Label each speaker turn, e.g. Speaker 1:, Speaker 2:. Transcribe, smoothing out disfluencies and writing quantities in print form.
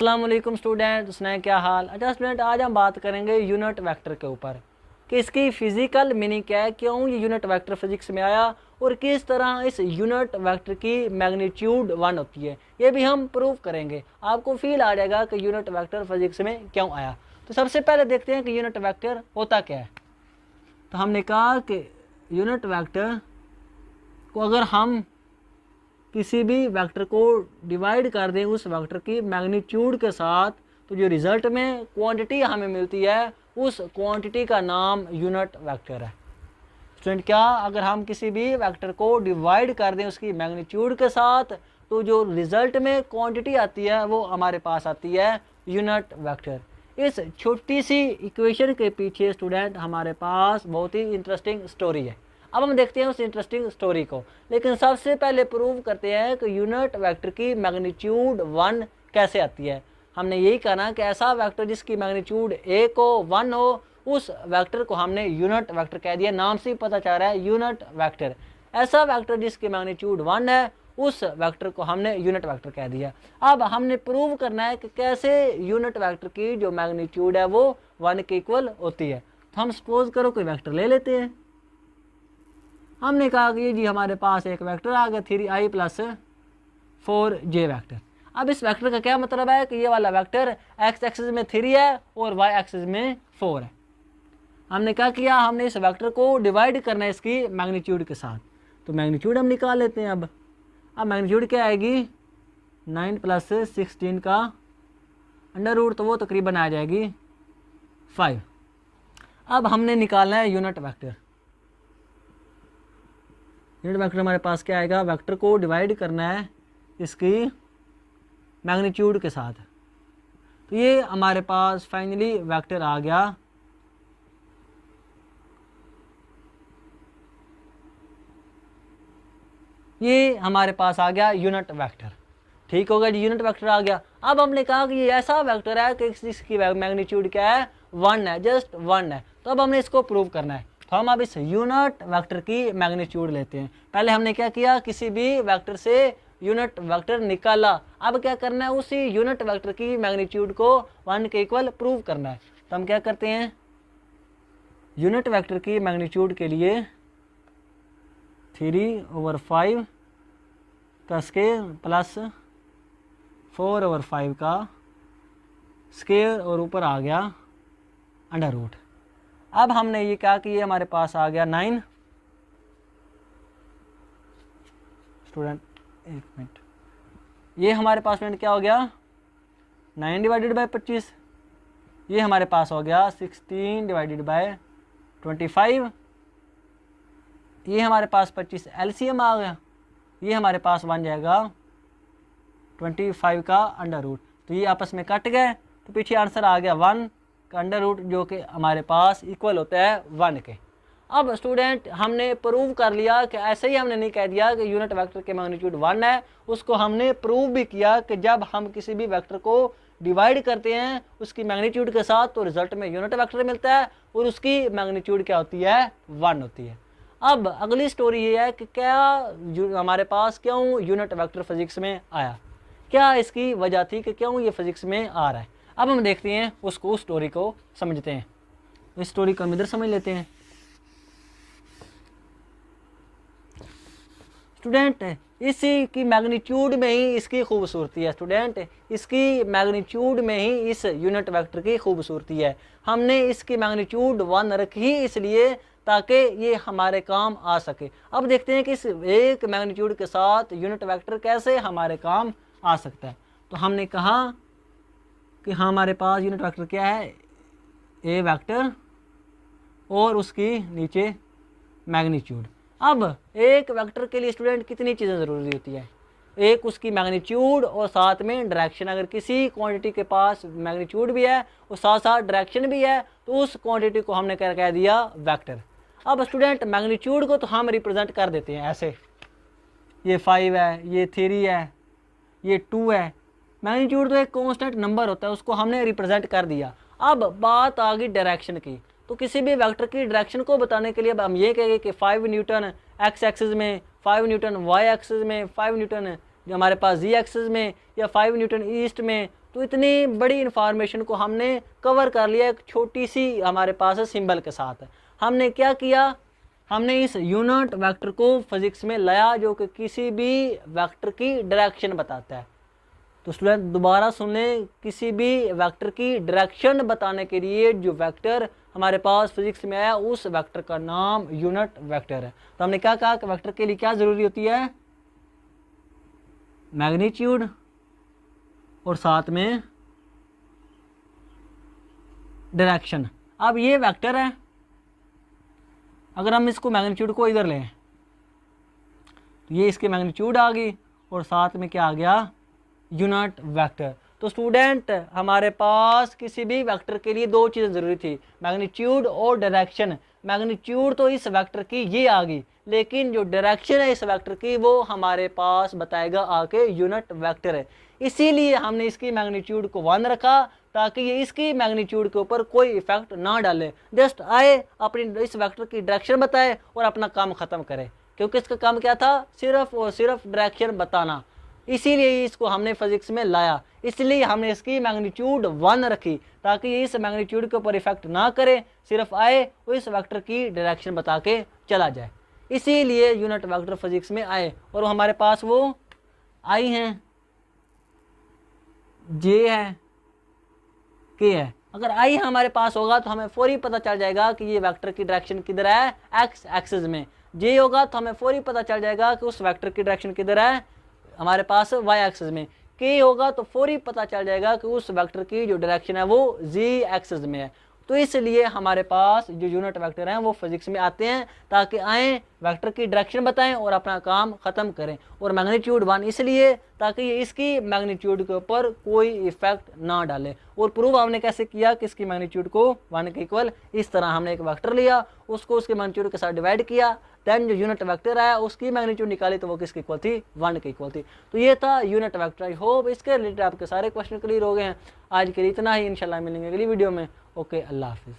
Speaker 1: अस्सलाम वालेकुम स्टूडेंट, सुनाए क्या हाल। अच्छा स्टूडेंट, आज हम बात करेंगे यूनिट वेक्टर के ऊपर कि इसकी फिजिकल मीनिंग क्या है, क्यों ये यूनिट वेक्टर फिजिक्स में आया और किस तरह इस यूनिट वेक्टर की मैग्नीट्यूड 1 होती है। ये भी हम प्रूव करेंगे, आपको फील आ जाएगा कि यूनिट वेक्टर फिजिक्स में क्यों आया। तो सबसे पहले देखते हैं कि यूनिट वेक्टर होता क्या है। तो हमने कहा कि यूनिट वेक्टर को अगर हम किसी भी वेक्टर को डिवाइड कर दें उस वेक्टर की मैग्नीट्यूड के साथ, तो जो रिजल्ट में क्वांटिटी हमें मिलती है उस क्वांटिटी का नाम यूनिट वेक्टर है। स्टूडेंट, क्या अगर हम किसी भी वेक्टर को डिवाइड कर दें उसकी मैग्नीट्यूड के साथ, तो जो रिजल्ट में क्वांटिटी आती है वो हमारे पास आती है यूनिट वेक्टर। इस छोटी सी इक्वेशन के पीछे स्टूडेंट हमारे पास बहुत ही इंटरेस्टिंग स्टोरी है। अब हम देखते हैं उस इंटरेस्टिंग स्टोरी को, लेकिन सबसे पहले प्रूव करते हैं कि यूनिट वेक्टर की मैग्नीट्यूड 1 कैसे आती है। हमने यही कहना कि ऐसा वेक्टर जिसकी मैग्नीट्यूड 1 हो, 1 हो, उस वेक्टर को हमने यूनिट वेक्टर कह दिया। नाम से ही पता चल रहा है यूनिट वेक्टर। ऐसा वेक्टर जिसकी मैग्नीट्यूड 1 है उस वेक्टर को हमने यूनिट वेक्टर कह दिया। अब हमने प्रूव करना है कि कैसे यूनिट वेक्टर की जो मैग्नीट्यूड है वो 1 के इक्वल होती है। तो हम सपोज करो कोई वेक्टर ले लेते हैं। हमने कहा कि जी हमारे पास एक वेक्टर आ गया 3i + 4j वेक्टर। अब इस वेक्टर का क्या मतलब है कि ये वाला वेक्टर x एक्सिस में 3 है और y एक्सिस में 4 है। हमने क्या किया, हमने इस वेक्टर को डिवाइड करना है इसकी मैग्नीट्यूड के साथ। तो मैग्नीट्यूड हम निकाल लेते हैं। अब मैग्नीट्यूड क्या आएगी, 9 + 16 का अंडर रूट, तो वो तकरीबन आ जाएगी 5। अब हमने निकालना है यूनिट वेक्टर। यूनिट वेक्टर हमारे पास क्या आएगा, वेक्टर को डिवाइड करना है इसकी मैग्नीट्यूड के साथ। तो ये हमारे पास फाइनली वेक्टर आ गया ये हमारे पास आ गया यूनिट वेक्टर। ठीक होगा जी, यूनिट वेक्टर आ गया। अब हमने कहा कि ये ऐसा वेक्टर है कि इसकी मैग्नीट्यूड क्या है, 1 है, जस्ट 1 है। तो अब हमने इसको प्रूव करना है। तो हम अब इस यूनिट वेक्टर की मैग्नीट्यूड लेते हैं। पहले हमने क्या किया, किसी भी वेक्टर से यूनिट वेक्टर निकाला। अब क्या करना है, उसी यूनिट वेक्टर की मैग्नीट्यूड को 1 के इक्वल प्रूव करना है। तो हम क्या करते हैं, यूनिट वेक्टर की मैग्नीट्यूड के लिए 3/5 का स्क्वायर प्लस 4/5 का स्क्वायर और ऊपर आ गया अंडर रूट। अब हमने ये कहा कि ये हमारे पास आ गया 9। स्टूडेंट एक मिनट, ये हमारे पास स्टूडेंट क्या हो गया, 9 / 25। ये हमारे पास हो गया 16 / 25। ये हमारे पास 25 एलसीएम आ गया। ये हमारे पास बन जाएगा 25 का अंडर रूट। तो ये आपस में कट गए, तो पीछे आंसर आ गया 1 का अंडर रूट, जो कि हमारे पास इक्वल होता है 1 के। अब स्टूडेंट हमने प्रूव कर लिया कि ऐसे ही हमने नहीं कह दिया कि यूनिट वेक्टर के मैग्नीट्यूड 1 है, उसको हमने प्रूव भी किया कि जब हम किसी भी वेक्टर को डिवाइड करते हैं उसकी मैग्नीट्यूड के साथ, तो रिजल्ट में यूनिट वेक्टर मिलता है और उसकी मैग्नीट्यूड क्या होती है, 1 होती है। अब अगली स्टोरी ये है कि क्या हमारे पास क्यों यूनिट वेक्टर फिजिक्स में आया, क्या इसकी वजह थी कि क्यों ये फिजिक्स में आ रहा है। अब हम देखते हैं उसको, उस स्टोरी को समझते हैं। इस स्टोरी को हम इधर समझ लेते हैं। स्टूडेंट, इसी की मैग्नीट्यूड में ही इसकी खूबसूरती है। स्टूडेंट, इसकी मैग्नीट्यूड में ही इस यूनिट वेक्टर की खूबसूरती है। हमने इसकी मैग्नीट्यूड 1 रखी इसलिए ताकि ये हमारे काम आ सके। अब देखते हैं कि इस एक मैग्नीट्यूड के साथ यूनिट वेक्टर कैसे हमारे काम आ सकता है। तो हमने कहा कि हमारे पास यूनिट वेक्टर क्या है, ए वेक्टर और उसकी नीचे मैग्नीट्यूड। अब एक वेक्टर के लिए स्टूडेंट कितनी चीज़ें ज़रूरी होती है, एक उसकी मैग्नीट्यूड और साथ में डायरेक्शन। अगर किसी क्वांटिटी के पास मैग्नीट्यूड भी है और साथ साथ डायरेक्शन भी है, तो उस क्वांटिटी को हमने क्या कह दिया, वेक्टर। अब स्टूडेंट मैग्नीट्यूड को तो हम रिप्रेजेंट कर देते हैं ऐसे, ये 5 है, ये 3 है, ये 2 है। मैग्नीट्यूड तो एक कांस्टेंट नंबर होता है, उसको हमने रिप्रेजेंट कर दिया। अब बात आ गई डायरेक्शन की। तो किसी भी वेक्टर की डायरेक्शन को बताने के लिए अब हम ये कहेंगे कि 5 न्यूटन एक्स एक्सिस में, 5 न्यूटन वाई एक्सिस में, 5 न्यूटन जो हमारे पास जी एक्सिस में, या 5 न्यूटन ईस्ट में। तो इतनी बड़ी इंफॉर्मेशन को हमने कवर कर लिया एक छोटी सी हमारे पास सिंबल के साथ। हमने क्या किया, हमने इस यूनिट वेक्टर को फिजिक्स में लाया जो कि किसी भी वेक्टर की डायरेक्शन बताता है। तो स्टूडेंट दोबारा सुन लें, किसी भी वेक्टर की डायरेक्शन बताने के लिए जो वेक्टर हमारे पास फिजिक्स में आया उस वेक्टर का नाम यूनिट वेक्टर है। तो हमने क्या कहा कि वेक्टर के लिए क्या जरूरी होती है, मैग्नीट्यूड और साथ में डायरेक्शन। अब ये वेक्टर है, अगर हम इसको मैग्नीट्यूड को इधर लें तो ये इसकी मैग्नीट्यूड आ गई और साथ में क्या आ गया, यूनिट वेक्टर। तो स्टूडेंट हमारे पास किसी भी वेक्टर के लिए दो चीज़ें ज़रूरी थी, मैग्नीट्यूड और डायरेक्शन। मैग्नीट्यूड तो इस वेक्टर की ये आ गई, लेकिन जो डायरेक्शन है इस वेक्टर की वो हमारे पास बताएगा आके यूनिट वेक्टर है। इसीलिए हमने इसकी मैग्नीट्यूड को 1 रखा ताकि ये इसकी मैग्नीट्यूड के ऊपर कोई इफेक्ट ना डाले, जस्ट आए अपनी इस वेक्टर की डायरेक्शन बताए और अपना काम ख़त्म करे, क्योंकि इसका काम क्या था, सिर्फ और सिर्फ डायरेक्शन बताना। इसीलिए इसको हमने फिजिक्स में लाया, इसलिए हमने इसकी मैग्नीट्यूड 1 रखी ताकि ये इस मैग्नीट्यूड के ऊपर इफेक्ट ना करे, सिर्फ आए और इस वेक्टर की डायरेक्शन बता के चला जाए। इसीलिए यूनिट वेक्टर फिजिक्स में आए और हमारे पास वो आई हैं, जे है, के है। अगर आई हमारे पास होगा तो हमें फौरी पता चल जाएगा कि ये वेक्टर की डायरेक्शन किधर है, एक्स एक्सिस में। जे होगा तो हमें फौरी पता चल जाएगा कि उस वेक्टर की डायरेक्शन किधर है, हमारे पास वाई एक्सिस में। के होगा तो फौरी पता चल जाएगा कि उस वेक्टर की जो डायरेक्शन है वो जी एक्सिस में है। तो इसलिए हमारे पास जो यूनिट वेक्टर हैं वो फिजिक्स में आते हैं ताकि आए, वेक्टर की डायरेक्शन बताएं और अपना काम ख़त्म करें। और मैग्नीट्यूड 1 इसलिए ताकि ये इसकी मैग्नीट्यूड के ऊपर कोई इफेक्ट ना डाले। और प्रूव हमने कैसे किया कि इसकी मैग्नीट्यूड को 1 के इक्वल, इस तरह हमने एक वेक्टर लिया, उसको उसके मैग्नीट्यूड के साथ डिवाइड किया, देन जो यूनिट वेक्टर आया उसकी मैग्नीट्यूड निकाली तो वो किसके इक्वल थी, 1 के इक्वल थी। तो ये था यूनिट वेक्टर। आई होप इसके रिलेटेड आपके सारे क्वेश्चन क्लियर हो गए हैं। आज के लिए इतना ही, इंशाल्लाह मिलेंगे अगली वीडियो में। ओके, अल्लाह हाफिज़।